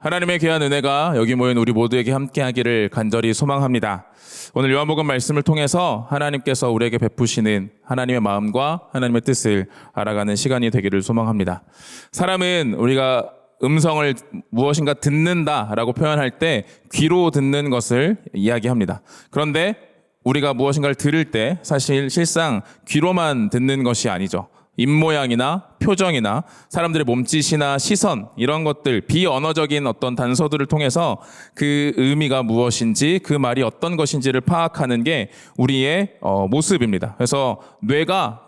하나님의 귀한 은혜가 여기 모인 우리 모두에게 함께하기를 간절히 소망합니다. 오늘 요한복음 말씀을 통해서 하나님께서 우리에게 베푸시는 하나님의 마음과 하나님의 뜻을 알아가는 시간이 되기를 소망합니다. 사람은 우리가 음성을 무엇인가 듣는다라고 표현할 때 귀로 듣는 것을 이야기합니다. 그런데 우리가 무엇인가를 들을 때 사실 실상 귀로만 듣는 것이 아니죠. 입모양이나 표정이나 사람들의 몸짓이나 시선 이런 것들 비언어적인 어떤 단서들을 통해서 그 의미가 무엇인지 그 말이 어떤 것인지를 파악하는 게 우리의 모습입니다. 그래서 뇌가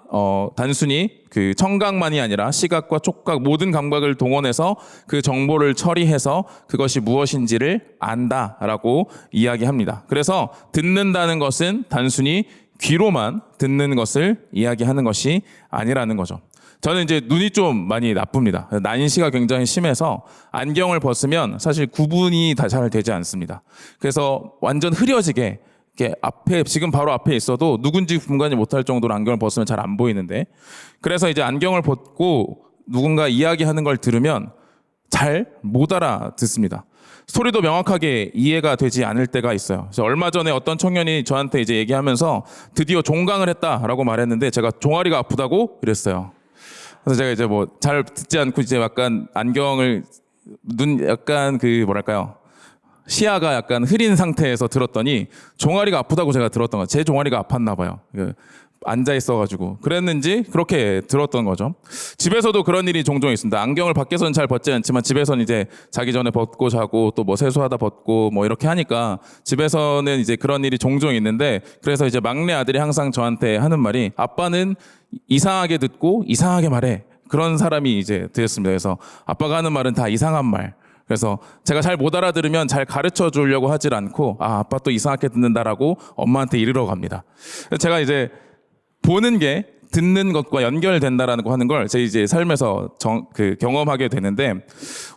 단순히 그 청각만이 아니라 시각과 촉각 모든 감각을 동원해서 그 정보를 처리해서 그것이 무엇인지를 안다라고 이야기합니다. 그래서 듣는다는 것은 단순히 귀로만 듣는 것을 이야기하는 것이 아니라는 거죠. 저는 이제 눈이 좀 많이 나쁩니다. 난시가 굉장히 심해서 안경을 벗으면 사실 구분이 다 잘 되지 않습니다. 그래서 완전 흐려지게 이렇게 앞에 지금 바로 앞에 있어도 누군지 분간이 못할 정도로 안경을 벗으면 잘 안 보이는데, 그래서 이제 안경을 벗고 누군가 이야기하는 걸 들으면 잘 못 알아듣습니다. 소리도 명확하게 이해가 되지 않을 때가 있어요. 그래서 얼마 전에 어떤 청년이 저한테 이제 얘기하면서 드디어 종강을 했다라고 말했는데 제가 종아리가 아프다고 이랬어요. 그래서 제가 이제 뭐 잘 듣지 않고 이제 약간 안경을 약간 그 뭐랄까요, 시야가 약간 흐린 상태에서 들었더니 종아리가 아프다고 제가 들었던 거예요. 제 종아리가 아팠나 봐요. 앉아 있어가지고 그랬는지 그렇게 들었던 거죠. 집에서도 그런 일이 종종 있습니다. 안경을 밖에서는 잘 벗지 않지만 집에서는 이제 자기 전에 벗고 자고 또 뭐 세수하다 벗고 뭐 이렇게 하니까 집에서는 이제 그런 일이 종종 있는데, 그래서 이제 막내 아들이 항상 저한테 하는 말이 아빠는 이상하게 듣고 이상하게 말해, 그런 사람이 이제 되었습니다. 그래서 아빠가 하는 말은 다 이상한 말. 그래서 제가 잘 못 알아들으면 잘 가르쳐 주려고 하질 않고 아빠 또 이상하게 듣는다라고 엄마한테 이르러 갑니다. 제가 이제 보는 게 듣는 것과 연결된다라는 거 하는 걸 제 이제 삶에서 경험하게 되는데,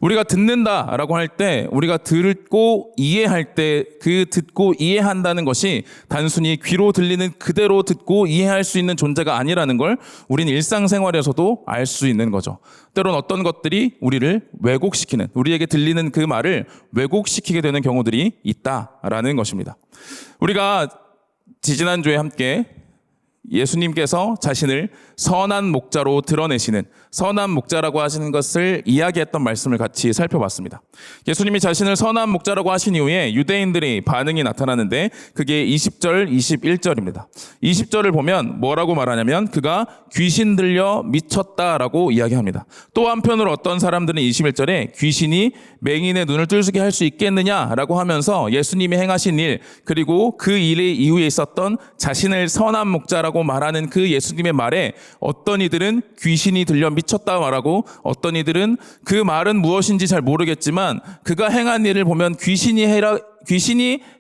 우리가 듣는다라고 할 때 우리가 듣고 이해할 때 그 듣고 이해한다는 것이 단순히 귀로 들리는 그대로 듣고 이해할 수 있는 존재가 아니라는 걸 우리는 일상생활에서도 알 수 있는 거죠. 때론 어떤 것들이 우리를 왜곡시키는, 우리에게 들리는 그 말을 왜곡시키게 되는 경우들이 있다라는 것입니다. 우리가 지지난주에 함께 예수님께서 자신을 선한 목자로 드러내시는, 선한 목자라고 하시는 것을 이야기했던 말씀을 같이 살펴봤습니다. 예수님이 자신을 선한 목자라고 하신 이후에 유대인들의 반응이 나타나는데 그게 20절, 21절입니다. 20절을 보면 뭐라고 말하냐면 그가 귀신 들려 미쳤다라고 이야기합니다. 또 한편으로 어떤 사람들은 21절에 귀신이 맹인의 눈을 뚫게 할 수 있겠느냐라고 하면서 예수님이 행하신 일, 그리고 그 일의 이후에 있었던 자신을 선한 목자라고 말하는 그 예수님의 말에 어떤 이들은 귀신이 들려 미쳤다 말하고, 어떤 이들은 그 말은 무엇인지 잘 모르겠지만 그가 행한 일을 보면 귀신이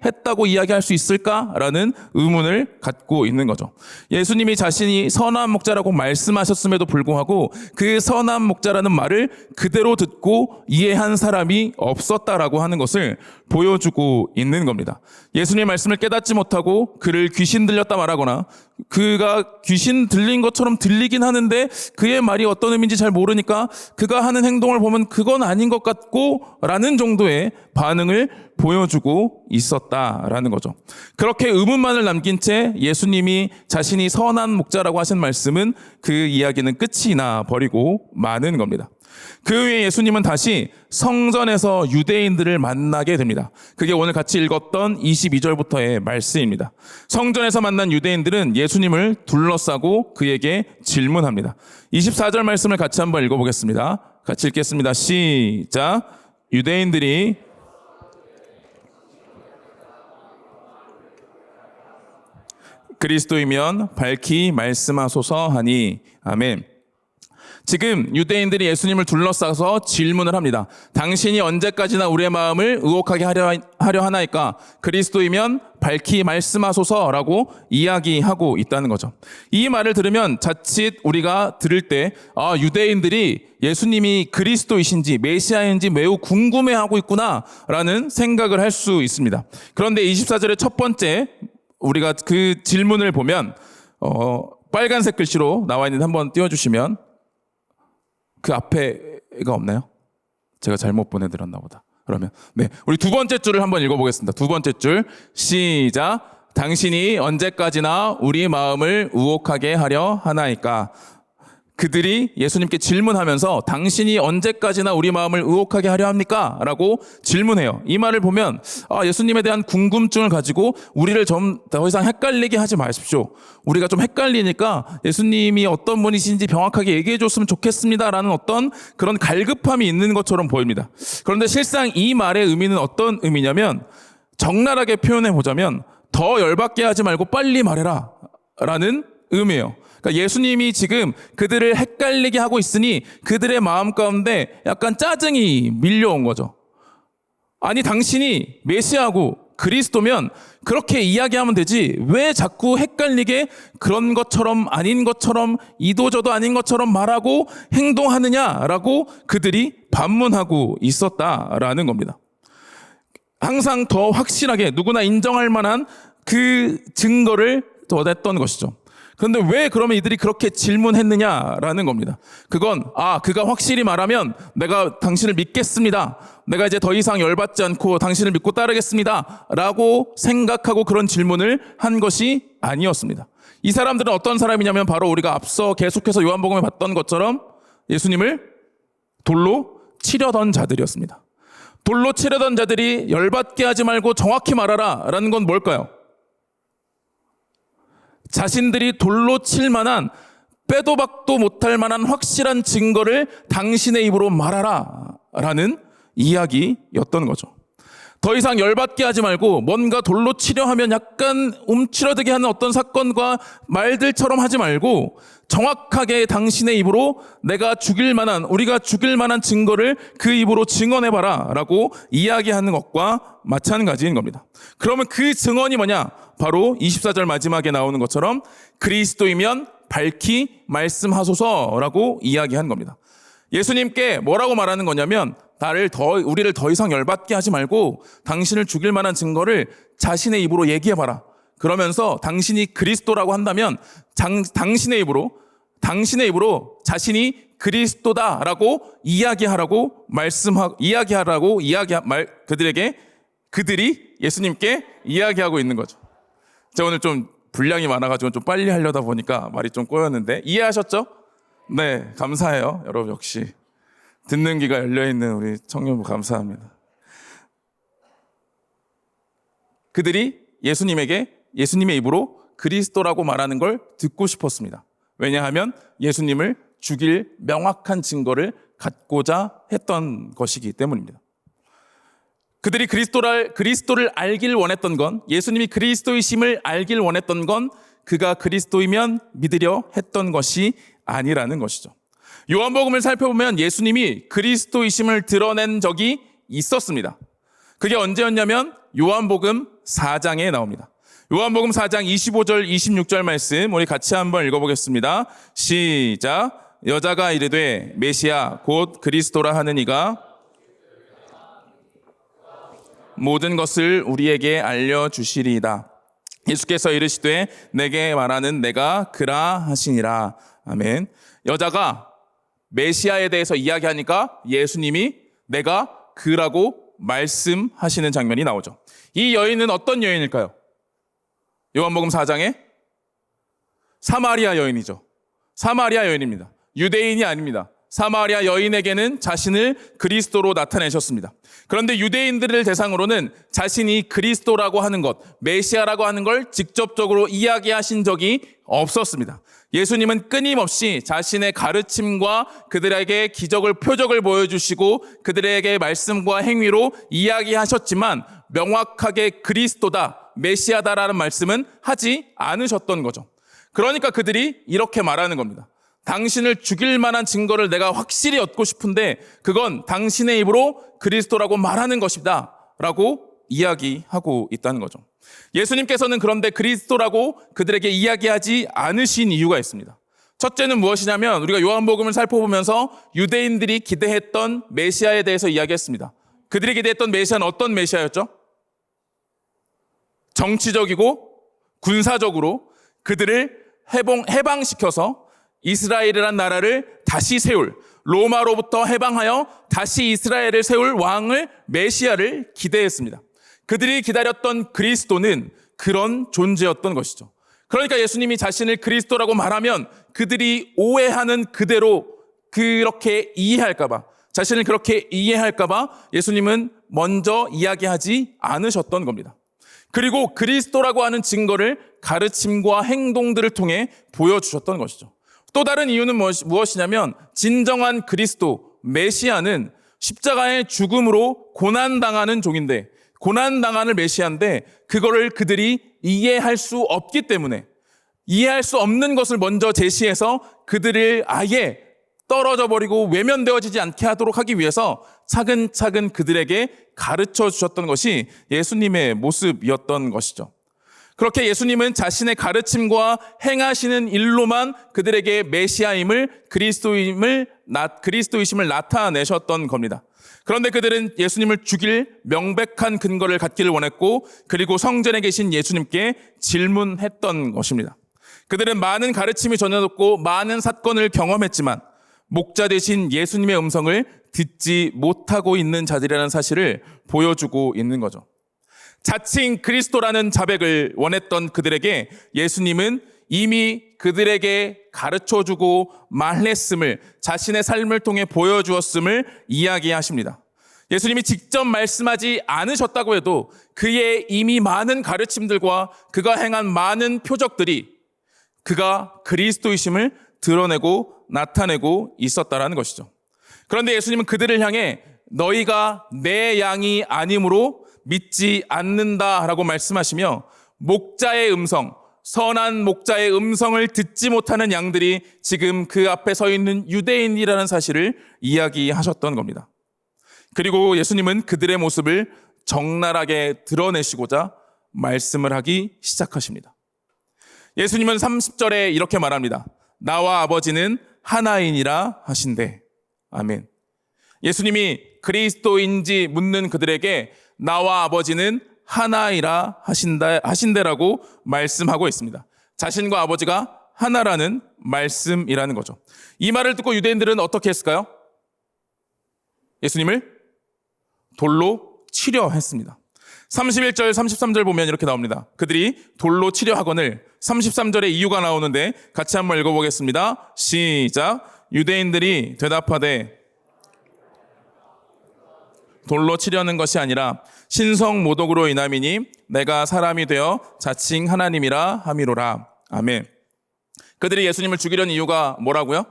했다고 이야기할 수 있을까라는 의문을 갖고 있는 거죠. 예수님이 자신이 선한 목자라고 말씀하셨음에도 불구하고 그 선한 목자라는 말을 그대로 듣고 이해한 사람이 없었다라고 하는 것을 보여주고 있는 겁니다. 예수님의 말씀을 깨닫지 못하고 그를 귀신 들렸다 말하거나 그가 귀신 들린 것처럼 들리긴 하는데 그의 말이 어떤 의미인지 잘 모르니까 그가 하는 행동을 보면 그건 아닌 것 같고 라는 정도의 반응을 보여주고 있었다라는 거죠. 그렇게 의문만을 남긴 채 예수님이 자신이 선한 목자라고 하신 말씀은 그 이야기는 끝이 나 버리고 마는 겁니다. 그 후에 예수님은 다시 성전에서 유대인들을 만나게 됩니다. 그게 오늘 같이 읽었던 22절부터의 말씀입니다. 성전에서 만난 유대인들은 예수님을 둘러싸고 그에게 질문합니다. 24절 말씀을 같이 한번 읽어보겠습니다. 같이 읽겠습니다. 시작. 유대인들이 그리스도이면 밝히 말씀하소서 하니. 아멘. 지금 유대인들이 예수님을 둘러싸서 질문을 합니다. 당신이 언제까지나 우리의 마음을 의혹하게 하려 하나이까? 그리스도이면 밝히 말씀하소서라고 이야기하고 있다는 거죠. 이 말을 들으면 자칫 우리가 들을 때 유대인들이 예수님이 그리스도이신지 메시아인지 매우 궁금해하고 있구나라는 생각을 할 수 있습니다. 그런데 24절의 첫 번째 우리가 그 질문을 보면 빨간색 글씨로 나와 있는 한번 띄워주시면, 그 앞에가 없나요? 제가 잘못 보내드렸나 보다. 그러면 우리 두 번째 줄을 한번 읽어보겠습니다. 두 번째 줄 시작. 당신이 언제까지나 우리 마음을 우혹하게 하려 하나이까. 그들이 예수님께 질문하면서 당신이 언제까지나 우리 마음을 의혹하게 하려 합니까? 라고 질문해요. 이 말을 보면 예수님에 대한 궁금증을 가지고 우리를 좀 더 이상 헷갈리게 하지 마십시오. 우리가 좀 헷갈리니까 예수님이 어떤 분이신지 명확하게 얘기해 줬으면 좋겠습니다라는 어떤 그런 갈급함이 있는 것처럼 보입니다. 그런데 실상 이 말의 의미는 어떤 의미냐면, 적나라하게 표현해 보자면 더 열받게 하지 말고 빨리 말해라 라는 의미예요. 그러니까 예수님이 지금 그들을 헷갈리게 하고 있으니 그들의 마음 가운데 약간 짜증이 밀려온 거죠. 아니, 당신이 메시아고 그리스도면 그렇게 이야기하면 되지 왜 자꾸 헷갈리게 그런 것처럼 아닌 것처럼 이도저도 아닌 것처럼 말하고 행동하느냐라고 그들이 반문하고 있었다라는 겁니다. 항상 더 확실하게 누구나 인정할 만한 그 증거를 얻었던 것이죠. 그런데 왜 그러면 이들이 그렇게 질문했느냐라는 겁니다. 그건 그가 확실히 말하면 내가 당신을 믿겠습니다. 내가 이제 더 이상 열받지 않고 당신을 믿고 따르겠습니다. 라고 생각하고 그런 질문을 한 것이 아니었습니다. 이 사람들은 어떤 사람이냐면 바로 우리가 앞서 계속해서 요한복음에 봤던 것처럼 예수님을 돌로 치려던 자들이었습니다. 돌로 치려던 자들이 열받게 하지 말고 정확히 말하라 라는 건 뭘까요? 자신들이 돌로 칠 만한, 빼도 박도 못할 만한 확실한 증거를 당신의 입으로 말하라 라는 이야기였던 거죠. 더 이상 열받게 하지 말고 뭔가 돌로 치려 하면 약간 움츠러들게 하는 어떤 사건과 말들처럼 하지 말고 정확하게 당신의 입으로 우리가 죽일 만한 증거를 그 입으로 증언해봐라 라고 이야기하는 것과 마찬가지인 겁니다. 그러면 그 증언이 뭐냐? 바로 24절 마지막에 나오는 것처럼 그리스도이면 밝히 말씀하소서라고 이야기한 겁니다. 예수님께 뭐라고 말하는 거냐면 우리를 더 이상 열받게 하지 말고 당신을 죽일 만한 증거를 자신의 입으로 얘기해봐라. 그러면서 당신이 그리스도라고 한다면 당신의 입으로 자신이 그리스도다라고 그들이 예수님께 이야기하고 있는 거죠. 제가 오늘 좀 분량이 많아가지고 좀 빨리 하려다 보니까 말이 좀 꼬였는데 이해하셨죠? 네, 감사해요. 여러분 역시 듣는 귀가 열려있는 우리 청년부 감사합니다. 그들이 예수님의 입으로 그리스도라고 말하는 걸 듣고 싶었습니다. 왜냐하면 예수님을 죽일 명확한 증거를 갖고자 했던 것이기 때문입니다. 그들이 그리스도를 알길 원했던 건, 예수님이 그리스도이심을 알길 원했던 건 그가 그리스도이면 믿으려 했던 것이 아니라는 것이죠. 요한복음을 살펴보면 예수님이 그리스도이심을 드러낸 적이 있었습니다. 그게 언제였냐면 요한복음 4장에 나옵니다. 요한복음 4장 25절 26절 말씀 우리 같이 한번 읽어보겠습니다. 시작. 여자가 이르되 메시아 곧 그리스도라 하는 이가 모든 것을 우리에게 알려주시리이다. 예수께서 이르시되 내게 말하는 내가 그라 하시니라. 아멘. 여자가 메시아에 대해서 이야기하니까 예수님이 내가 그라고 말씀하시는 장면이 나오죠. 이 여인은 어떤 여인일까요? 요한복음 4장에 사마리아 여인이죠. 사마리아 여인입니다. 유대인이 아닙니다. 사마리아 여인에게는 자신을 그리스도로 나타내셨습니다. 그런데 유대인들을 대상으로는 자신이 그리스도라고 하는 것, 메시아라고 하는 걸 직접적으로 이야기하신 적이 없었습니다. 예수님은 끊임없이 자신의 가르침과 그들에게 기적을, 표적을 보여주시고 그들에게 말씀과 행위로 이야기하셨지만 명확하게 그리스도다, 메시아다라는 말씀은 하지 않으셨던 거죠. 그러니까 그들이 이렇게 말하는 겁니다. 당신을 죽일 만한 증거를 내가 확실히 얻고 싶은데 그건 당신의 입으로 그리스도라고 말하는 것이다 라고 이야기하고 있다는 거죠. 예수님께서는 그런데 그리스도라고 그들에게 이야기하지 않으신 이유가 있습니다. 첫째는 무엇이냐면 우리가 요한복음을 살펴보면서 유대인들이 기대했던 메시아에 대해서 이야기했습니다. 그들이 기대했던 메시아는 어떤 메시아였죠? 정치적이고 군사적으로 그들을 해방시켜서 이스라엘이라는 나라를 다시 세울, 로마로부터 해방하여 다시 이스라엘을 세울 왕을 메시아를 기대했습니다. 그들이 기다렸던 그리스도는 그런 존재였던 것이죠. 그러니까 예수님이 자신을 그리스도라고 말하면 그들이 오해하는 그대로 그렇게 이해할까봐, 자신을 그렇게 이해할까봐 예수님은 먼저 이야기하지 않으셨던 겁니다. 그리고 그리스도라고 하는 증거를 가르침과 행동들을 통해 보여주셨던 것이죠. 또 다른 이유는 무엇이냐면 진정한 그리스도, 메시아는 십자가의 죽음으로 고난당하는 종인데, 고난당하는 메시아인데 그거를 그들이 이해할 수 없기 때문에, 이해할 수 없는 것을 먼저 제시해서 그들을 아예 떨어져 버리고 외면되어지지 않게 하도록 하기 위해서 차근차근 그들에게 가르쳐 주셨던 것이 예수님의 모습이었던 것이죠. 그렇게 예수님은 자신의 가르침과 행하시는 일로만 그들에게 메시아임을, 그리스도이심을 나타내셨던 겁니다. 그런데 그들은 예수님을 죽일 명백한 근거를 갖기를 원했고, 그리고 성전에 계신 예수님께 질문했던 것입니다. 그들은 많은 가르침이 전해졌고 많은 사건을 경험했지만 목자 되신 예수님의 음성을 듣지 못하고 있는 자들이라는 사실을 보여주고 있는 거죠. 자칭 그리스도라는 자백을 원했던 그들에게 예수님은 이미 그들에게 가르쳐주고 말했음을, 자신의 삶을 통해 보여주었음을 이야기하십니다. 예수님이 직접 말씀하지 않으셨다고 해도 그의 이미 많은 가르침들과 그가 행한 많은 표적들이 그가 그리스도이심을 드러내고 나타내고 있었다라는 것이죠. 그런데 예수님은 그들을 향해 너희가 내 양이 아니므로 믿지 않는다라고 말씀하시며, 목자의 음성, 선한 목자의 음성을 듣지 못하는 양들이 지금 그 앞에 서 있는 유대인이라는 사실을 이야기하셨던 겁니다. 그리고 예수님은 그들의 모습을 적나라하게 드러내시고자 말씀을 하기 시작하십니다. 예수님은 30절에 이렇게 말합니다. 나와 아버지는 하나이니라 하신대. 아멘. 예수님이 그리스도인지 묻는 그들에게 나와 아버지는 하나이라 하신대라고 말씀하고 있습니다. 자신과 아버지가 하나라는 말씀이라는 거죠. 이 말을 듣고 유대인들은 어떻게 했을까요? 예수님을 돌로 치려 했습니다. 31절, 33절 보면 이렇게 나옵니다. 그들이 돌로 치려 하거늘. 33절에 이유가 나오는데 같이 한번 읽어보겠습니다. 시작. 유대인들이 대답하되 돌로 치려는 것이 아니라 신성모독으로 인함이니 내가 사람이 되어 자칭 하나님이라 함이로라. 아멘. 그들이 예수님을 죽이려는 이유가 뭐라고요?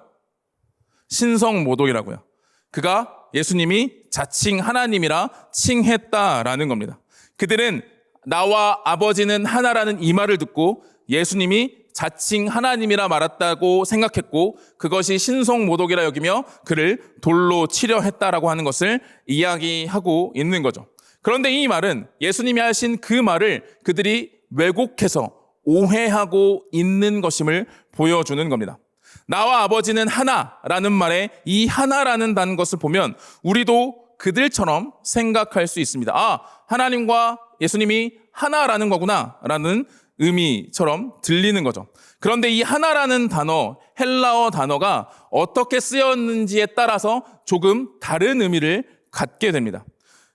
신성모독이라고요. 그가 예수님이 자칭 하나님이라 칭했다라는 겁니다. 그들은 나와 아버지는 하나라는 이 말을 듣고 예수님이 자칭 하나님이라 말했다고 생각했고, 그것이 신성모독이라 여기며 그를 돌로 치려 했다라고 하는 것을 이야기하고 있는 거죠. 그런데 이 말은, 예수님이 하신 그 말을 그들이 왜곡해서 오해하고 있는 것임을 보여주는 겁니다. 나와 아버지는 하나라는 말에 이 하나라는 단 것을 보면 우리도 그들처럼 생각할 수 있습니다. 아, 하나님과 예수님이 하나라는 거구나 라는 의미처럼 들리는 거죠. 그런데 이 하나라는 단어, 헬라어 단어가 어떻게 쓰였는지에 따라서 조금 다른 의미를 갖게 됩니다.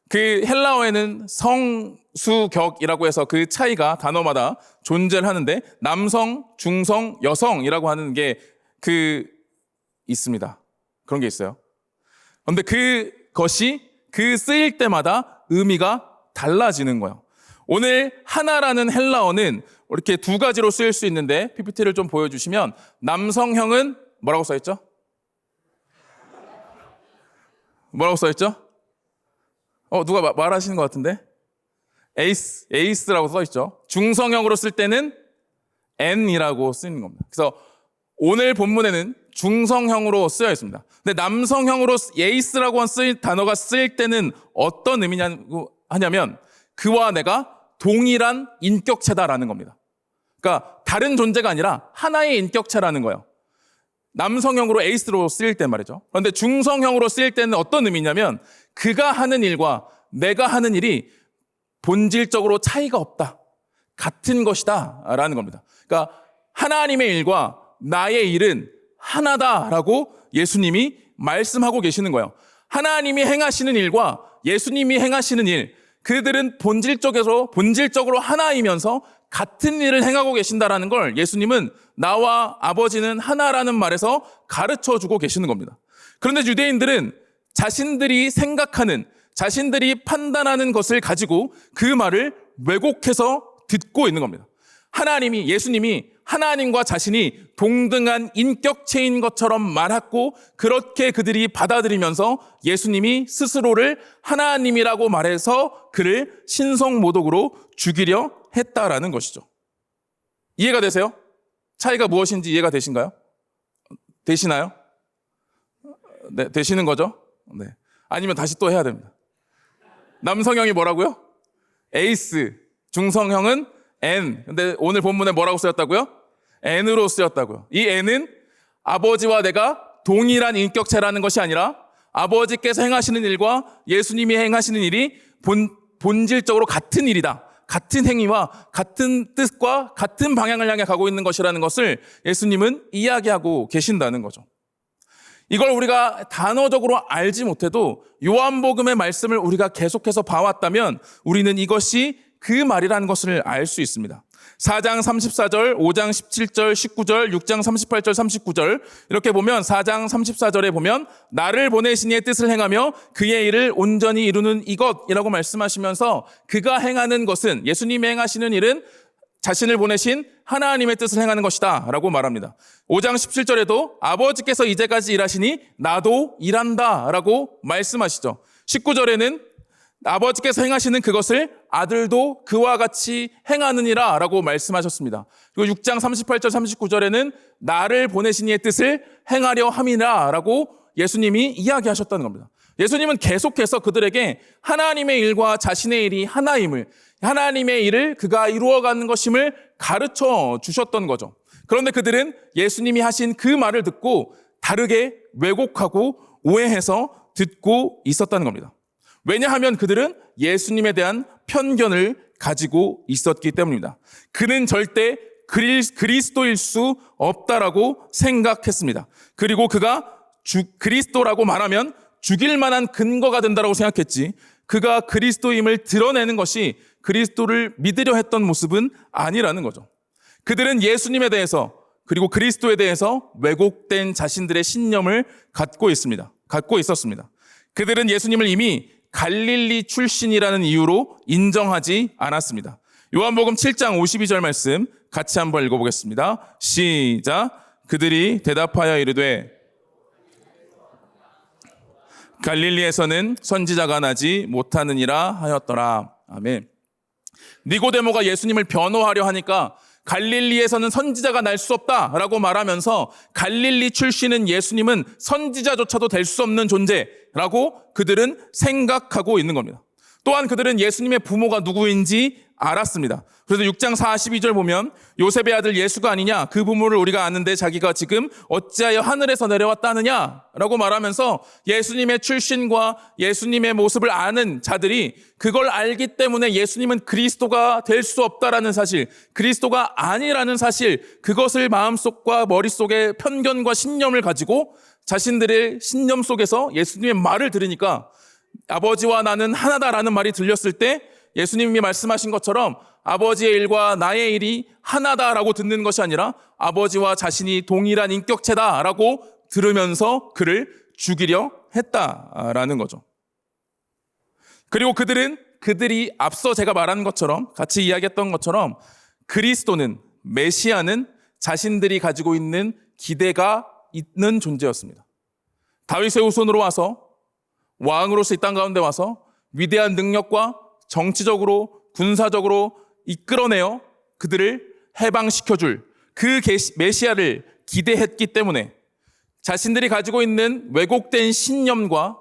그 헬라어에는 성수격이라고 해서 그 차이가 단어마다 존재를 하는데, 남성, 중성, 여성이라고 하는 게 있습니다. 그런 게 있어요. 그런데 그것이 그 쓰일 때마다 의미가 달라지는 거예요. 오늘 하나라는 헬라어는 이렇게 두 가지로 쓰일 수 있는데, PPT를 좀 보여주시면 남성형은 뭐라고 써있죠? 뭐라고 써있죠? 누가 말하시는 것 같은데? 에이스라고 써있죠. 중성형으로 쓸 때는 N이라고 쓰이는 겁니다. 그래서 오늘 본문에는 중성형으로 쓰여 있습니다. 근데 남성형으로 에이스라고 쓰인 단어가 쓰일 때는 어떤 의미냐고 하냐면, 그와 내가 동일한 인격체다라는 겁니다. 그러니까 다른 존재가 아니라 하나의 인격체라는 거예요. 남성형으로 에이스로 쓰일 때 말이죠. 그런데 중성형으로 쓰일 때는 어떤 의미냐면, 그가 하는 일과 내가 하는 일이 본질적으로 차이가 없다, 같은 것이다 라는 겁니다. 그러니까 하나님의 일과 나의 일은 하나다라고 예수님이 말씀하고 계시는 거예요. 하나님이 행하시는 일과 예수님이 행하시는 일, 그들은 본질적으로 하나이면서 같은 일을 행하고 계신다라는 걸 예수님은 나와 아버지는 하나라는 말에서 가르쳐주고 계시는 겁니다. 그런데 유대인들은 자신들이 생각하는, 자신들이 판단하는 것을 가지고 그 말을 왜곡해서 듣고 있는 겁니다. 예수님이 하나님과 자신이 동등한 인격체인 것처럼 말했고, 그렇게 그들이 받아들이면서 예수님이 스스로를 하나님이라고 말해서 그를 신성모독으로 죽이려 했다라는 것이죠. 이해가 되세요? 차이가 무엇인지 이해가 되신가요? 되시나요? 네, 되시는 거죠? 네. 아니면 다시 또 해야 됩니다. 남성형이 뭐라고요? 에이스. 중성형은 N. 근데 오늘 본문에 뭐라고 쓰였다고요? N으로 쓰였다고요. 이 N은 아버지와 내가 동일한 인격체라는 것이 아니라 아버지께서 행하시는 일과 예수님이 행하시는 일이 본질적으로 같은 일이다. 같은 행위와 같은 뜻과 같은 방향을 향해 가고 있는 것이라는 것을 예수님은 이야기하고 계신다는 거죠. 이걸 우리가 단어적으로 알지 못해도 요한복음의 말씀을 우리가 계속해서 봐왔다면 우리는 이것이 그 말이라는 것을 알 수 있습니다. 4장 34절, 5장 17절, 19절, 6장 38절, 39절 이렇게 보면 4장 34절에 보면 나를 보내신 이의 뜻을 행하며 그의 일을 온전히 이루는 이것이라고 말씀하시면서 그가 행하는 것은, 예수님이 행하시는 일은 자신을 보내신 하나님의 뜻을 행하는 것이다 라고 말합니다. 5장 17절에도 아버지께서 이제까지 일하시니 나도 일한다 라고 말씀하시죠. 19절에는 아버지께서 행하시는 그것을 아들도 그와 같이 행하느니라 라고 말씀하셨습니다. 그리고 6장 38절 39절에는 나를 보내신 이의 뜻을 행하려 함이라 라고 예수님이 이야기하셨다는 겁니다. 예수님은 계속해서 그들에게 하나님의 일과 자신의 일이 하나임을, 하나님의 일을 그가 이루어가는 것임을 가르쳐 주셨던 거죠. 그런데 그들은 예수님이 하신 그 말을 듣고 다르게 왜곡하고 오해해서 듣고 있었다는 겁니다. 왜냐하면 그들은 예수님에 대한 편견을 가지고 있었기 때문입니다. 그는 절대 그리스도일 수 없다라고 생각했습니다. 그리고 그가 그리스도라고 말하면 죽일 만한 근거가 된다라고 생각했지, 그가 그리스도임을 드러내는 것이 그리스도를 믿으려 했던 모습은 아니라는 거죠. 그들은 예수님에 대해서 그리고 그리스도에 대해서 왜곡된 자신들의 신념을 갖고 있었습니다. 그들은 예수님을 이미 갈릴리 출신이라는 이유로 인정하지 않았습니다. 요한복음 7장 52절 말씀 같이 한번 읽어보겠습니다. 시작. 그들이 대답하여 이르되 갈릴리에서는 선지자가 나지 못하느니라 하였더라. 아멘. 니고데모가 예수님을 변호하려 하니까 갈릴리에서는 선지자가 날 수 없다라고 말하면서 갈릴리 출신은 예수님은 선지자조차도 될 수 없는 존재라고 그들은 생각하고 있는 겁니다. 또한 그들은 예수님의 부모가 누구인지 알았습니다. 그래서 6장 42절 보면 요셉의 아들 예수가 아니냐, 그 부모를 우리가 아는데 자기가 지금 어찌하여 하늘에서 내려왔다느냐라고 말하면서 예수님의 출신과 예수님의 모습을 아는 자들이 그걸 알기 때문에 예수님은 그리스도가 될 수 없다라는 사실, 그리스도가 아니라는 사실, 그것을 마음속과 머릿속에 편견과 신념을 가지고 자신들의 신념 속에서 예수님의 말을 들으니까 아버지와 나는 하나다라는 말이 들렸을 때 예수님이 말씀하신 것처럼 아버지의 일과 나의 일이 하나다라고 듣는 것이 아니라 아버지와 자신이 동일한 인격체다라고 들으면서 그를 죽이려 했다라는 거죠. 그리고 그들이 앞서 제가 말한 것처럼, 같이 이야기했던 것처럼 그리스도는, 메시아는 자신들이 가지고 있는 기대가 있는 존재였습니다. 다윗의 후손으로 와서 왕으로서 이 땅 가운데 와서 위대한 능력과 정치적으로 군사적으로 이끌어내어 그들을 해방시켜줄 그 메시아를 기대했기 때문에 자신들이 가지고 있는 왜곡된 신념과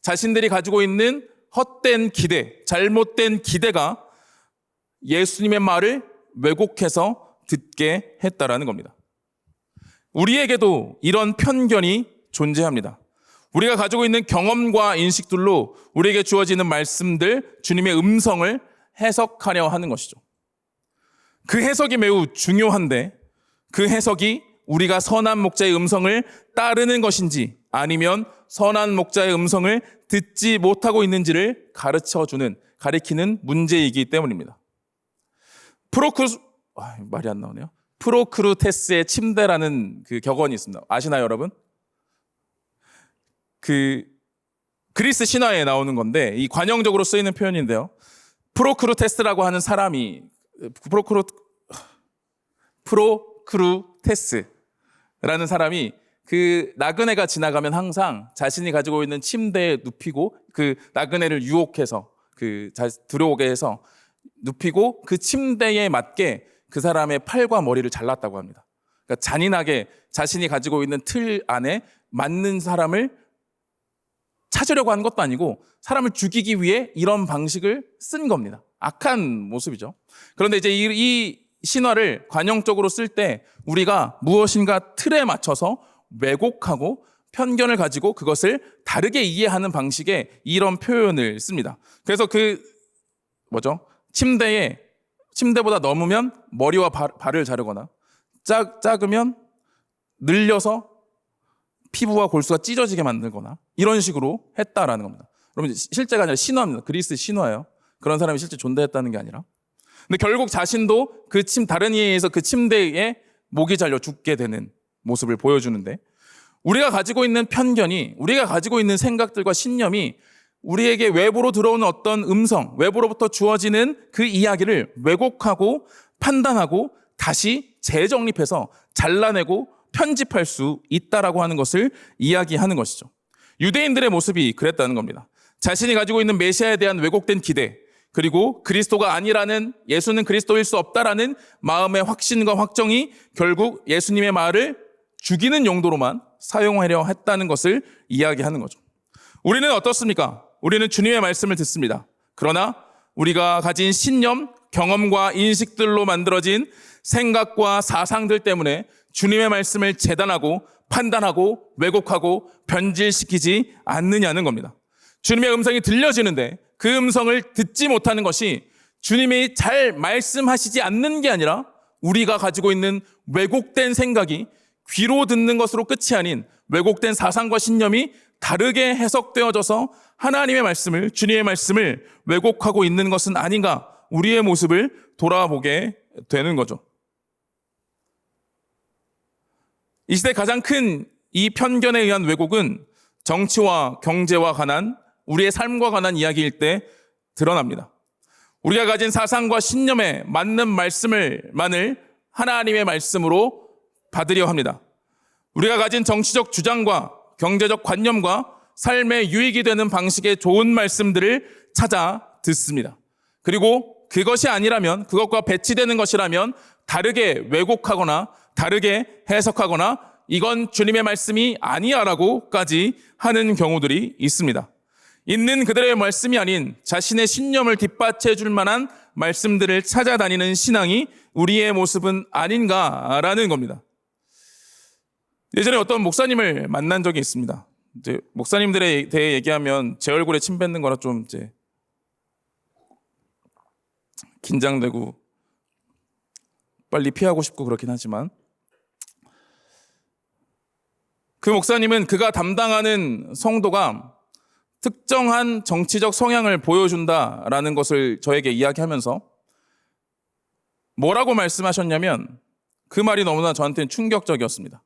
자신들이 가지고 있는 헛된 기대, 잘못된 기대가 예수님의 말을 왜곡해서 듣게 했다라는 겁니다. 우리에게도 이런 편견이 존재합니다. 우리가 가지고 있는 경험과 인식들로 우리에게 주어지는 말씀들, 주님의 음성을 해석하려 하는 것이죠. 그 해석이 매우 중요한데 그 해석이 우리가 선한 목자의 음성을 따르는 것인지 아니면 선한 목자의 음성을 듣지 못하고 있는지를 가리키는 문제이기 때문입니다. 말이 안 나오네요. 프로크루테스의 침대라는 그 격언이 있습니다. 아시나요, 여러분? 그리스 신화에 나오는 건데 이 관용적으로 쓰이는 표현인데요. 프로크루테스라고 하는 사람이 프로크루테스라는 사람이 그 나그네가 지나가면 항상 자신이 가지고 있는 침대에 눕히고 그 나그네를 유혹해서 들어오게 해서 눕히고 그 침대에 맞게 그 사람의 팔과 머리를 잘랐다고 합니다. 그러니까 잔인하게 자신이 가지고 있는 틀 안에 맞는 사람을 찾으려고 한 것도 아니고 사람을 죽이기 위해 이런 방식을 쓴 겁니다. 악한 모습이죠. 그런데 이제 이 신화를 관용적으로 쓸 때 우리가 무엇인가 틀에 맞춰서 왜곡하고 편견을 가지고 그것을 다르게 이해하는 방식의 이런 표현을 씁니다. 그래서 침대보다 넘으면 머리와 발을 자르거나 작으면 늘려서 피부와 골수가 찢어지게 만들거나 이런 식으로 했다라는 겁니다. 여러분, 실제가 아니라 신화입니다. 그리스 신화예요. 그런 사람이 실제 존재했다는 게 아니라. 근데 결국 자신도 다른 이에 의해서 그 침대에 목이 잘려 죽게 되는 모습을 보여주는데, 우리가 가지고 있는 편견이, 우리가 가지고 있는 생각들과 신념이 우리에게 외부로 들어오는 어떤 외부로부터 주어지는 그 이야기를 왜곡하고 판단하고 다시 재정립해서 잘라내고 편집할 수 있다라고 하는 것을 이야기하는 것이죠. 유대인들의 모습이 그랬다는 겁니다. 자신이 가지고 있는 메시아에 대한 왜곡된 기대, 그리고 그리스도가 아니라는, 예수는 그리스도일 수 없다라는 마음의 확신과 확정이 결국 예수님의 말을 죽이는 용도로만 사용하려 했다는 것을 이야기하는 거죠. 우리는 어떻습니까? 우리는 주님의 말씀을 듣습니다. 그러나 우리가 가진 신념, 경험과 인식들로 만들어진 생각과 사상들 때문에 주님의 말씀을 재단하고 판단하고 왜곡하고 변질시키지 않느냐는 겁니다. 주님의 음성이 들려지는데 그 음성을 듣지 못하는 것이 주님이 잘 말씀하시지 않는 게 아니라 우리가 가지고 있는 왜곡된 생각이 귀로 듣는 것으로 끝이 아닌 왜곡된 사상과 신념이 다르게 해석되어져서 하나님의 말씀을, 주님의 말씀을 왜곡하고 있는 것은 아닌가, 우리의 모습을 돌아보게 되는 거죠. 이 시대 가장 큰 이 편견에 의한 왜곡은 정치와 경제와 관한, 우리의 삶과 관한 이야기일 때 드러납니다. 우리가 가진 사상과 신념에 맞는 말씀만을 하나님의 말씀으로 받으려 합니다. 우리가 가진 정치적 주장과 경제적 관념과 삶에 유익이 되는 방식의 좋은 말씀들을 찾아 듣습니다. 그리고 그것이 아니라면, 그것과 배치되는 것이라면 다르게 왜곡하거나 다르게 해석하거나 이건 주님의 말씀이 아니야라고까지 하는 경우들이 있습니다. 있는 그들의 말씀이 아닌 자신의 신념을 뒷받쳐 줄 만한 말씀들을 찾아다니는 신앙이 우리의 모습은 아닌가라는 겁니다. 예전에 어떤 목사님을 만난 적이 있습니다. 이제 목사님들에 대해 얘기하면 제 얼굴에 침 뱉는 거라 좀 이제 긴장되고 빨리 피하고 싶고 그렇긴 하지만, 그 목사님은 그가 담당하는 성도가 특정한 정치적 성향을 보여준다라는 것을 저에게 이야기하면서 뭐라고 말씀하셨냐면, 그 말이 너무나 저한테는 충격적이었습니다.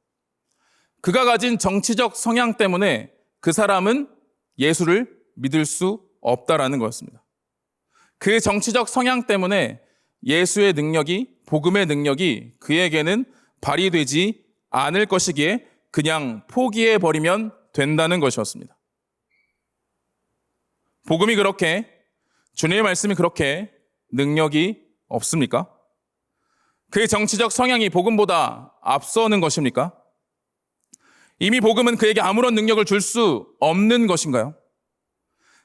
그가 가진 정치적 성향 때문에 그 사람은 예수를 믿을 수 없다라는 거였습니다. 그 정치적 성향 때문에 예수의 능력이, 복음의 능력이 그에게는 발휘되지 않을 것이기에 그냥 포기해버리면 된다는 것이었습니다. 복음이 그렇게, 주님의 말씀이 그렇게 능력이 없습니까? 그 정치적 성향이 복음보다 앞서는 것입니까? 이미 복음은 그에게 아무런 능력을 줄 수 없는 것인가요?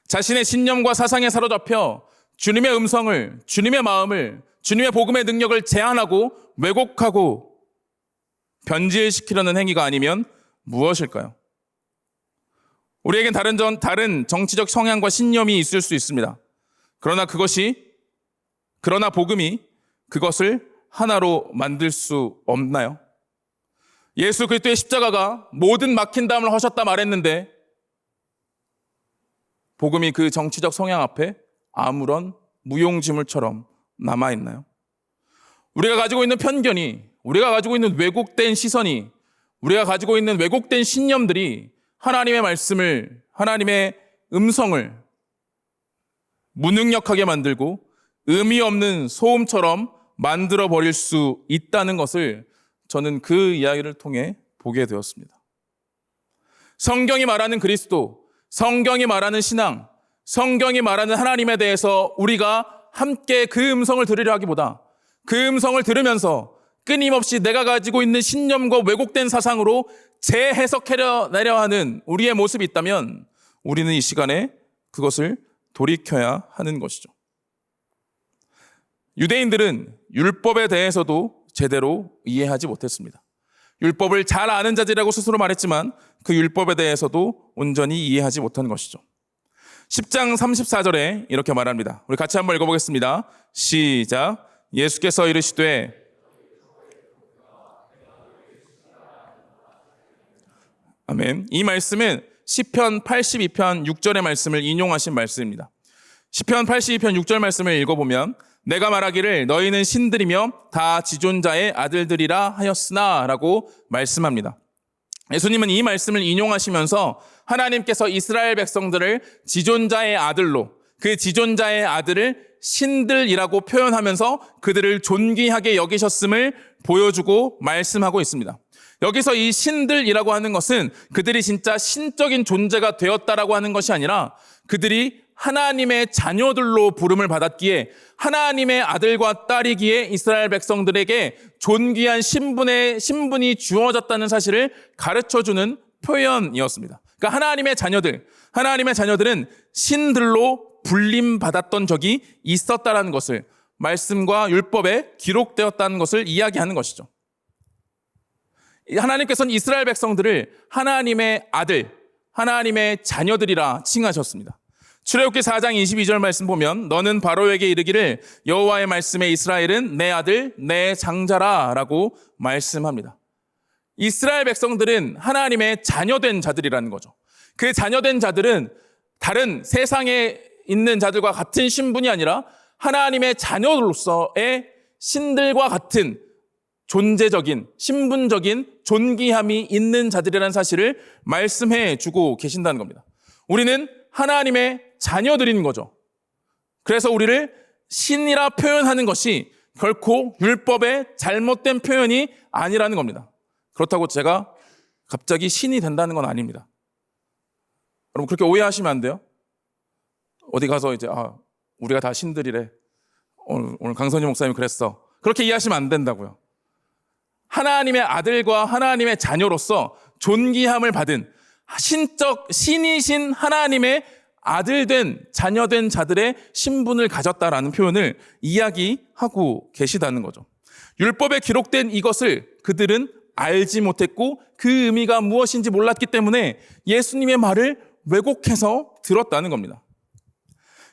자신의 신념과 사상에 사로잡혀 주님의 음성을, 주님의 마음을, 주님의 복음의 능력을 제한하고 왜곡하고 변질시키려는 행위가 아니면 무엇일까요? 우리에겐 다른 정치적 성향과 신념이 있을 수 있습니다. 그러나 복음이 그것을 하나로 만들 수 없나요? 예수 그리스도의 십자가가 모든 막힌 담을 허셨다 말했는데 복음이 그 정치적 성향 앞에 아무런 무용지물처럼 남아있나요? 우리가 가지고 있는 편견이, 우리가 가지고 있는 왜곡된 시선이, 우리가 가지고 있는 왜곡된 신념들이 하나님의 말씀을, 하나님의 음성을 무능력하게 만들고 의미 없는 소음처럼 만들어버릴 수 있다는 것을 저는 그 이야기를 통해 보게 되었습니다. 성경이 말하는 그리스도, 성경이 말하는 신앙, 성경이 말하는 하나님에 대해서 우리가 함께 그 음성을 들으려 하기보다 그 음성을 들으면서 끊임없이 내가 가지고 있는 신념과 왜곡된 사상으로 재해석해내려 하는 우리의 모습이 있다면 우리는 이 시간에 그것을 돌이켜야 하는 것이죠. 유대인들은 율법에 대해서도 제대로 이해하지 못했습니다. 율법을 잘 아는 자들이라고 스스로 말했지만 그 율법에 대해서도 온전히 이해하지 못한 것이죠. 10장 34절에 이렇게 말합니다. 우리 같이 한번 읽어보겠습니다. 시작. 예수께서 이르시되 아멘. 이 말씀은 시편 82편 6절의 말씀을 인용하신 말씀입니다. 시편 82편 6절 말씀을 읽어보면 내가 말하기를 너희는 신들이며 다 지존자의 아들들이라 하였으나 라고 말씀합니다. 예수님은 이 말씀을 인용하시면서 하나님께서 이스라엘 백성들을 지존자의 아들로, 그 지존자의 아들을 신들이라고 표현하면서 그들을 존귀하게 여기셨음을 보여주고 말씀하고 있습니다. 여기서 이 신들이라고 하는 것은 그들이 진짜 신적인 존재가 되었다라고 하는 것이 아니라 그들이 하나님의 자녀들로 부름을 받았기에 하나님의 아들과 딸이기에 이스라엘 백성들에게 존귀한 신분이 주어졌다는 사실을 가르쳐주는 표현이었습니다. 그러니까 하나님의 자녀들은 신들로 불림받았던 적이 있었다라는 것을 말씀과 율법에 기록되었다는 것을 이야기하는 것이죠. 하나님께서는 이스라엘 백성들을 하나님의 아들, 하나님의 자녀들이라 칭하셨습니다. 출애굽기 4장 22절 말씀 보면 너는 바로에게 이르기를 여호와의 말씀에 이스라엘은 내 아들, 내 장자라 라고 말씀합니다. 이스라엘 백성들은 하나님의 자녀된 자들이라는 거죠. 그 자녀된 자들은 다른 세상에 있는 자들과 같은 신분이 아니라 하나님의 자녀로서의 신들과 같은 존재적인, 신분적인 존귀함이 있는 자들이라는 사실을 말씀해 주고 계신다는 겁니다. 우리는 하나님의 자녀들인 거죠. 그래서 우리를 신이라 표현하는 것이 결코 율법의 잘못된 표현이 아니라는 겁니다. 그렇다고 제가 갑자기 신이 된다는 건 아닙니다. 여러분 그렇게 오해하시면 안 돼요. 어디 가서 이제 우리가 다 신들이래. 오늘 강선희 목사님이 그랬어. 그렇게 이해하시면 안 된다고요. 하나님의 아들과 하나님의 자녀로서 존귀함을 받은 신이신 하나님의 아들된 자녀된 자들의 신분을 가졌다라는 표현을 이야기하고 계시다는 거죠. 율법에 기록된 이것을 그들은 알지 못했고 그 의미가 무엇인지 몰랐기 때문에 예수님의 말을 왜곡해서 들었다는 겁니다.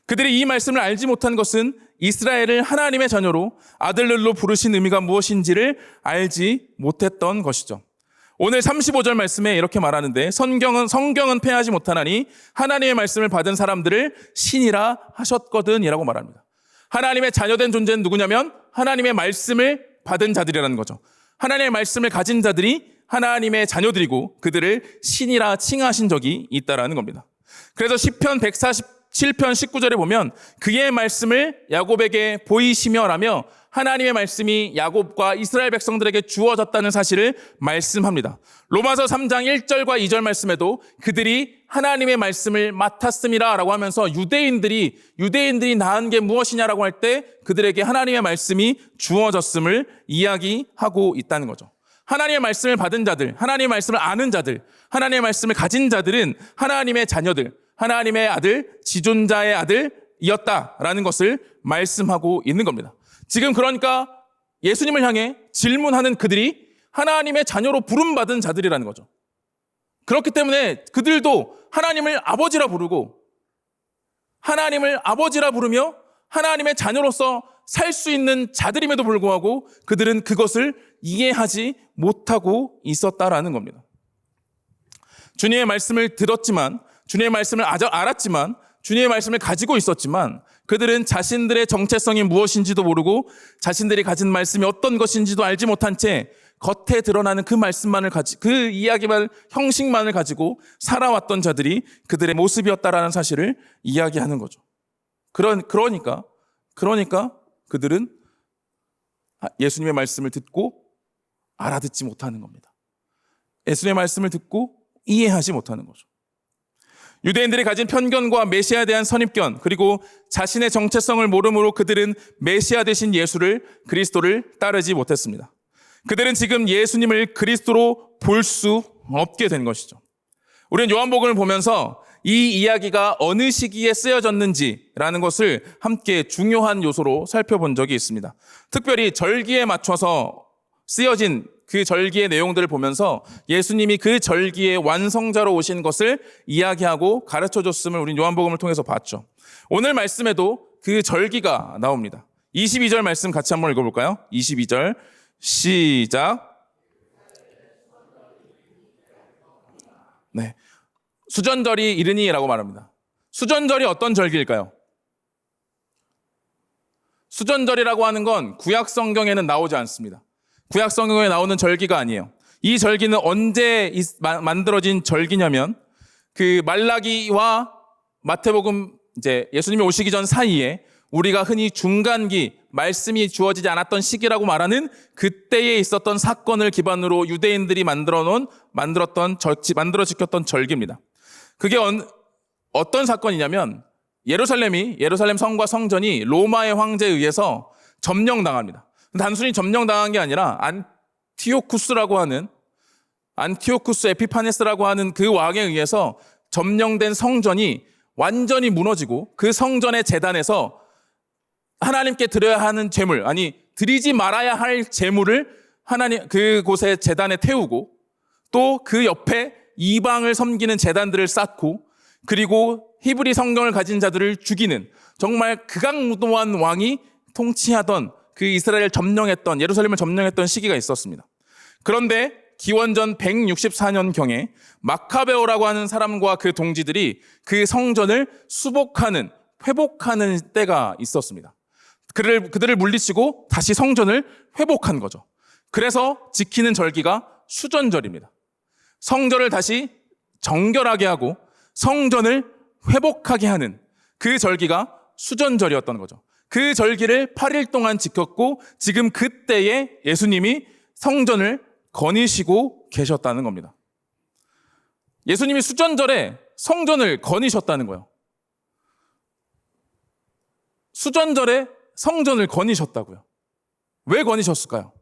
그들이 이 말씀을 알지 못한 것은 이스라엘을 하나님의 자녀로 아들들로 부르신 의미가 무엇인지를 알지 못했던 것이죠. 오늘 35절 말씀에 이렇게 말하는데 성경은 패하지 못하나니 하나님의 말씀을 받은 사람들을 신이라 하셨거든이라고 말합니다. 하나님의 자녀된 존재는 누구냐면 하나님의 말씀을 받은 자들이라는 거죠. 하나님의 말씀을 가진 자들이 하나님의 자녀들이고 그들을 신이라 칭하신 적이 있다라는 겁니다. 그래서 시편 147편 19절에 보면 그의 말씀을 야곱에게 보이시며라며 하나님의 말씀이 야곱과 이스라엘 백성들에게 주어졌다는 사실을 말씀합니다. 로마서 3장 1절과 2절 말씀에도 그들이 하나님의 말씀을 맡았음이라라고 하면서 유대인들이 낳은 게 무엇이냐라고 할 때 그들에게 하나님의 말씀이 주어졌음을 이야기하고 있다는 거죠. 하나님의 말씀을 받은 자들, 하나님의 말씀을 아는 자들, 하나님의 말씀을 가진 자들은 하나님의 자녀들, 하나님의 아들, 지존자의 아들이었다라는 것을 말씀하고 있는 겁니다. 지금 그러니까 예수님을 향해 질문하는 그들이 하나님의 자녀로 부름받은 자들이라는 거죠. 그렇기 때문에 그들도 하나님을 아버지라 부르고 하나님을 아버지라 부르며 하나님의 자녀로서 살 수 있는 자들임에도 불구하고 그들은 그것을 이해하지 못하고 있었다라는 겁니다. 주님의 말씀을 들었지만, 주님의 말씀을 알았지만, 주님의 말씀을 가지고 있었지만 그들은 자신들의 정체성이 무엇인지도 모르고 자신들이 가진 말씀이 어떤 것인지도 알지 못한 채 겉에 드러나는 그 말씀만을 그 이야기만, 형식만을 가지고 살아왔던 자들이 그들의 모습이었다라는 사실을 이야기하는 거죠. 그러니까 그들은 예수님의 말씀을 듣고 알아듣지 못하는 겁니다. 예수님의 말씀을 듣고 이해하지 못하는 거죠. 유대인들이 가진 편견과 메시아에 대한 선입견, 그리고 자신의 정체성을 모름으로 그들은 메시아 되신 예수를, 그리스도를 따르지 못했습니다. 그들은 지금 예수님을 그리스도로 볼 수 없게 된 것이죠. 우리는 요한복음을 보면서 이 이야기가 어느 시기에 쓰여졌는지라는 것을 함께 중요한 요소로 살펴본 적이 있습니다. 특별히 절기에 맞춰서 쓰여진 그 절기의 내용들을 보면서 예수님이 그 절기의 완성자로 오신 것을 이야기하고 가르쳐줬음을 우린 요한복음을 통해서 봤죠. 오늘 말씀에도 그 절기가 나옵니다. 22절 말씀 같이 한번 읽어볼까요? 22절 시작. 네, 수전절이 이르니라고 말합니다. 수전절이 어떤 절기일까요? 수전절이라고 하는 건 구약 성경에는 나오지 않습니다. 구약 성경에 나오는 절기가 아니에요. 이 절기는 언제 만들어진 절기냐면 그 말라기와 마태복음 이제 예수님이 오시기 전 사이에 우리가 흔히 중간기, 말씀이 주어지지 않았던 시기라고 말하는 그때에 있었던 사건을 기반으로 유대인들이 만들어 지켰던 절기입니다. 그게 어떤 사건이냐면 예루살렘 성과 성전이 로마의 황제에 의해서 점령당합니다. 단순히 점령당한 게 아니라 안티오쿠스 에피파네스라고 하는 그 왕에 의해서 점령된 성전이 완전히 무너지고 그 성전의 제단에서 하나님께 드려야 하는 제물, 드리지 말아야 할 제물을 그곳의 제단에 태우고 또 그 옆에 이방을 섬기는 제단들을 쌓고 그리고 히브리 성경을 가진 자들을 죽이는 정말 극악무도한 왕이 통치하던 그 이스라엘을 점령했던, 예루살렘을 점령했던 시기가 있었습니다. 그런데 기원전 164년경에 마카베오라고 하는 사람과 그 동지들이 그 성전을 회복하는 때가 있었습니다. 그들을 물리치고 다시 성전을 회복한 거죠. 그래서 지키는 절기가 수전절입니다. 성전을 다시 정결하게 하고 성전을 회복하게 하는 그 절기가 수전절이었던 거죠. 그 절기를 8일 동안 지켰고 지금 그때에 예수님이 성전을 거니시고 계셨다는 겁니다. 예수님이 수전절에 성전을 거니셨다는 거예요. 수전절에 성전을 거니셨다고요. 왜 거니셨을까요?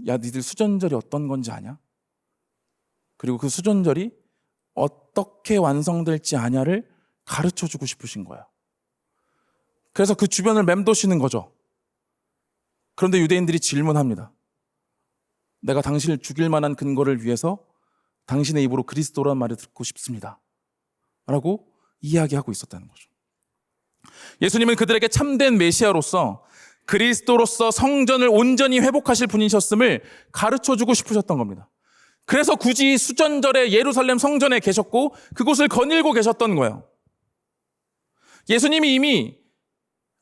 야, 니들 수전절이 어떤 건지 아냐? 그리고 그 수전절이 어떻게 완성될지 아냐를 가르쳐주고 싶으신 거예요. 그래서 그 주변을 맴도시는 거죠. 그런데 유대인들이 질문합니다. 내가 당신을 죽일 만한 근거를 위해서 당신의 입으로 그리스도라는 말을 듣고 싶습니다. 라고 이야기하고 있었다는 거죠. 예수님은 그들에게 참된 메시아로서 그리스도로서 성전을 온전히 회복하실 분이셨음을 가르쳐주고 싶으셨던 겁니다. 그래서 굳이 수전절에 예루살렘 성전에 계셨고 그곳을 거닐고 계셨던 거예요. 예수님이 이미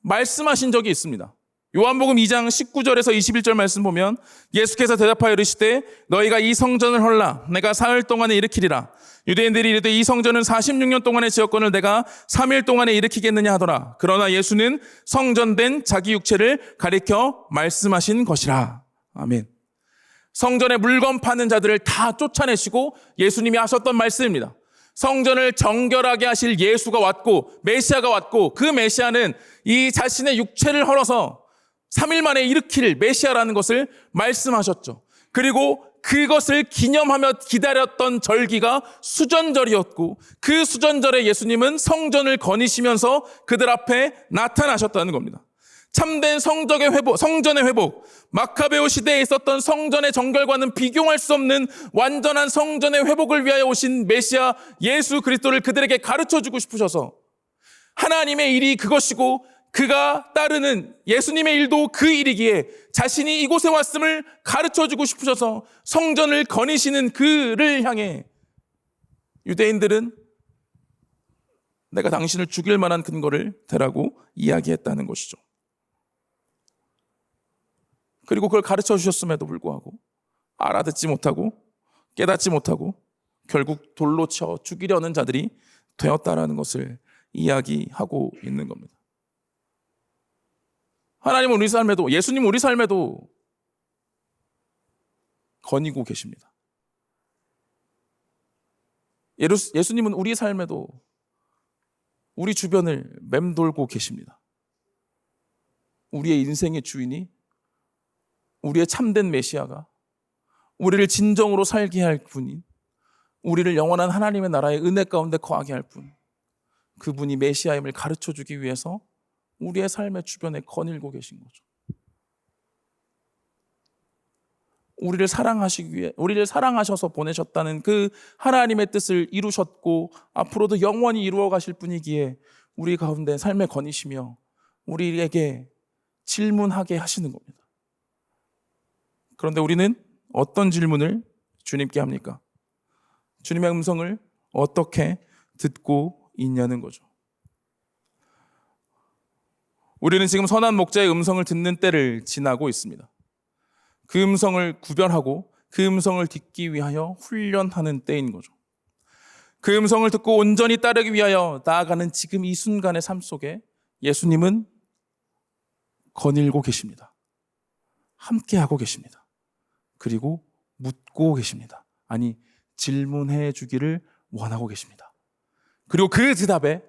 말씀하신 적이 있습니다. 요한복음 2장 19절에서 21절 말씀 보면 예수께서 대답하여 이르시되 너희가 이 성전을 헐라 내가 사흘 동안에 일으키리라. 유대인들이 이르되 이 성전은 46년 동안의 지었건을 내가 3일 동안에 일으키겠느냐 하더라. 그러나 예수는 성전된 자기 육체를 가리켜 말씀하신 것이라. 아멘. 성전에 물건 파는 자들을 다 쫓아내시고 예수님이 하셨던 말씀입니다. 성전을 정결하게 하실 예수가 왔고 메시아가 왔고 그 메시아는 이 자신의 육체를 헐어서 3일 만에 일으킬 메시아라는 것을 말씀하셨죠. 그리고 그것을 기념하며 기다렸던 절기가 수전절이었고 그 수전절에 예수님은 성전을 거니시면서 그들 앞에 나타나셨다는 겁니다. 참된 성전의 회복, 마카베오 시대에 있었던 성전의 정결과는 비교할 수 없는 완전한 성전의 회복을 위하여 오신 메시아 예수 그리스도를 그들에게 가르쳐주고 싶으셔서 하나님의 일이 그것이고 그가 따르는 예수님의 일도 그 일이기에 자신이 이곳에 왔음을 가르쳐주고 싶으셔서 성전을 거니시는 그를 향해 유대인들은 내가 당신을 죽일 만한 근거를 대라고 이야기했다는 것이죠. 그리고 그걸 가르쳐 주셨음에도 불구하고 알아듣지 못하고 깨닫지 못하고 결국 돌로 쳐 죽이려는 자들이 되었다라는 것을 이야기하고 있는 겁니다. 하나님은 우리 삶에도, 예수님은 우리 삶에도 거니고 계십니다. 예수님은 우리 삶에도 우리 주변을 맴돌고 계십니다. 우리의 인생의 주인이, 우리의 참된 메시아가, 우리를 진정으로 살게 할 분인, 우리를 영원한 하나님의 나라의 은혜 가운데 거하게 할 분, 그분이 메시아임을 가르쳐주기 위해서 우리의 삶의 주변에 거닐고 계신 거죠. 우리를 사랑하시기 위해, 우리를 사랑하셔서 보내셨다는 그 하나님의 뜻을 이루셨고 앞으로도 영원히 이루어 가실 분이기에 우리 가운데 삶에 거니시며 우리에게 질문하게 하시는 겁니다. 그런데 우리는 어떤 질문을 주님께 합니까? 주님의 음성을 어떻게 듣고 있냐는 거죠. 우리는 지금 선한 목자의 음성을 듣는 때를 지나고 있습니다. 그 음성을 구별하고 그 음성을 듣기 위하여 훈련하는 때인 거죠. 그 음성을 듣고 온전히 따르기 위하여 나아가는 지금 이 순간의 삶 속에 예수님은 거닐고 계십니다. 함께하고 계십니다. 그리고 묻고 계십니다. 아니, 질문해 주기를 원하고 계십니다. 그리고 그 대답에,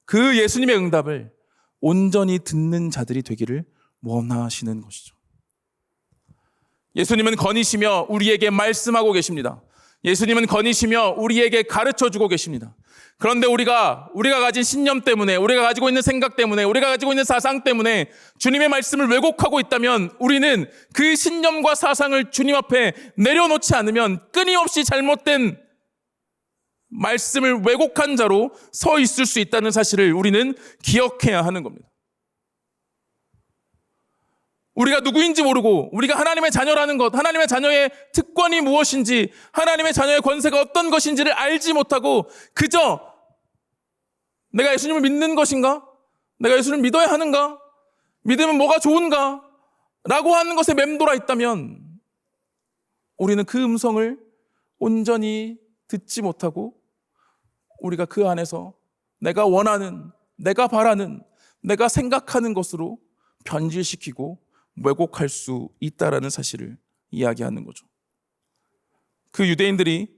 그 예수님의 응답을 온전히 듣는 자들이 되기를 원하시는 것이죠. 예수님은 거니시며 우리에게 말씀하고 계십니다. 예수님은 거니시며 우리에게 가르쳐주고 계십니다. 그런데 우리가 가진 신념 때문에, 우리가 가지고 있는 생각 때문에, 우리가 가지고 있는 사상 때문에 주님의 말씀을 왜곡하고 있다면 우리는 그 신념과 사상을 주님 앞에 내려놓지 않으면 끊임없이 잘못된 말씀을 왜곡한 자로 서 있을 수 있다는 사실을 우리는 기억해야 하는 겁니다. 우리가 누구인지 모르고 우리가 하나님의 자녀라는 것, 하나님의 자녀의 특권이 무엇인지, 하나님의 자녀의 권세가 어떤 것인지를 알지 못하고 그저 내가 예수님을 믿는 것인가? 내가 예수님을 믿어야 하는가? 믿으면 뭐가 좋은가? 라고 하는 것에 맴돌아 있다면 우리는 그 음성을 온전히 듣지 못하고 우리가 그 안에서 내가 원하는, 내가 바라는, 내가 생각하는 것으로 변질시키고 왜곡할 수 있다라는 사실을 이야기하는 거죠. 그 유대인들이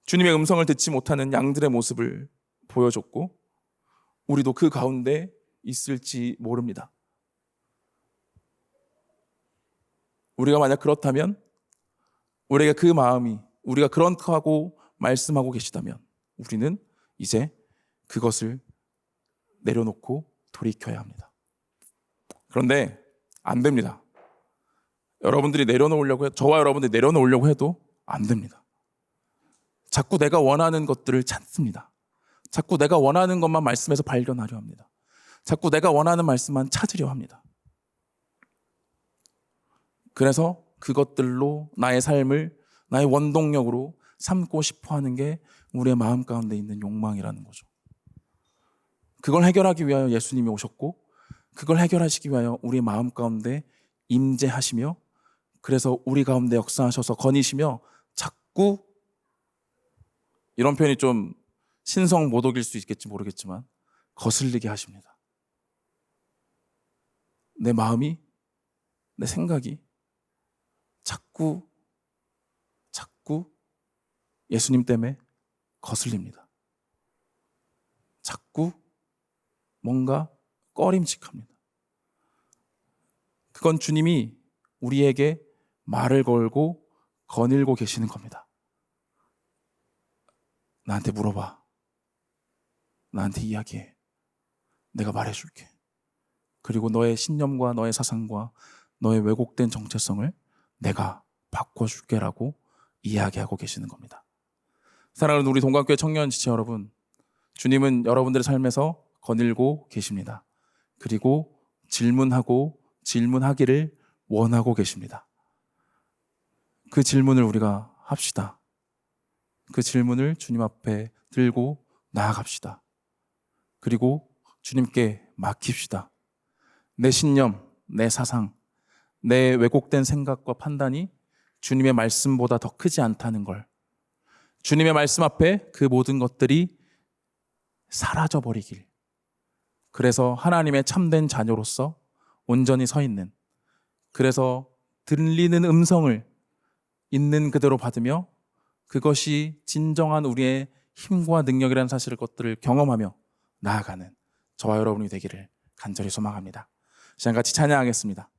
주님의 음성을 듣지 못하는 양들의 모습을 보여줬고 우리도 그 가운데 있을지 모릅니다. 우리가 만약 그렇다면 우리가 그 마음이, 우리가 그렇다고 말씀하고 계시다면 우리는 이제 그것을 내려놓고 돌이켜야 합니다. 그런데 안 됩니다. 여러분들이 내려놓으려고 저와 여러분들이 내려놓으려고 해도 안 됩니다. 자꾸 내가 원하는 것들을 찾습니다. 자꾸 내가 원하는 것만 말씀에서 발견하려 합니다. 자꾸 내가 원하는 말씀만 찾으려 합니다. 그래서 그것들로 나의 삶을 나의 원동력으로 삼고 싶어 하는 게 우리의 마음 가운데 있는 욕망이라는 거죠. 그걸 해결하기 위하여 예수님이 오셨고 그걸 해결하시기 위하여 우리 마음 가운데 임재하시며 그래서 우리 가운데 역사하셔서 거니시며 자꾸, 이런 표현이 좀 신성 모독일 수 있겠지 모르겠지만 거슬리게 하십니다. 내 마음이, 내 생각이 자꾸 예수님 때문에 거슬립니다. 자꾸 뭔가 꺼림칙합니다. 그건 주님이 우리에게 말을 걸고 거닐고 계시는 겁니다. 나한테 물어봐. 나한테 이야기해. 내가 말해줄게. 그리고 너의 신념과 너의 사상과 너의 왜곡된 정체성을 내가 바꿔줄게라고 이야기하고 계시는 겁니다. 사랑하는 우리 동관교회 청년 지체 여러분, 주님은 여러분들의 삶에서 거닐고 계십니다. 그리고 질문하고 질문하기를 원하고 계십니다. 그 질문을 우리가 합시다. 그 질문을 주님 앞에 들고 나아갑시다. 그리고 주님께 맡깁시다. 내 신념, 내 사상, 내 왜곡된 생각과 판단이 주님의 말씀보다 더 크지 않다는 걸, 주님의 말씀 앞에 그 모든 것들이 사라져버리길, 그래서 하나님의 참된 자녀로서 온전히 서 있는, 그래서 들리는 음성을 있는 그대로 받으며 그것이 진정한 우리의 힘과 능력이라는 사실을 것들을 경험하며 나아가는 저와 여러분이 되기를 간절히 소망합니다. 시간 같이 찬양하겠습니다.